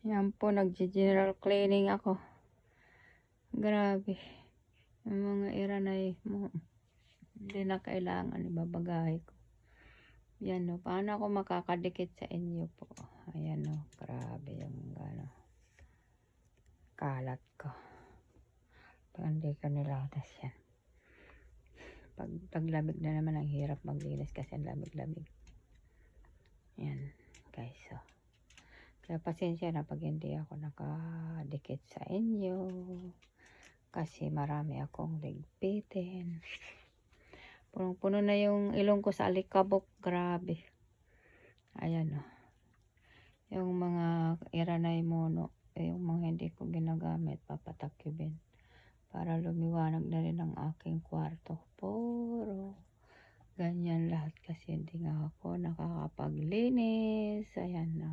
Yan po, nag-general cleaning ako. Grabe. Yung mga iranay mo, hindi na kailangan ibabagahe ko. Yan o, paano ako makakadikit sa inyo po? Ayan o, grabe yung gano'n. Kalat ko. Pag hindi ko nilatas yan. Pag lamig na naman, ang hirap maglinis kasi ang lamig-lamig. Yan, guys. So, kaya pasensya na pag hindi ako nakadikit sa inyo. Kasi marami akong ligpitin. Punong-puno na yung ilong ko sa alikabok. Grabe. Ayan o. Yung mga iranay mono. Yung mga hindi ko ginagamit, papatakyubin. Para lumiwanag na rin ang aking kwarto. Puro ganyan lahat kasi hindi nga ako nakakapaglinis. Ayan na.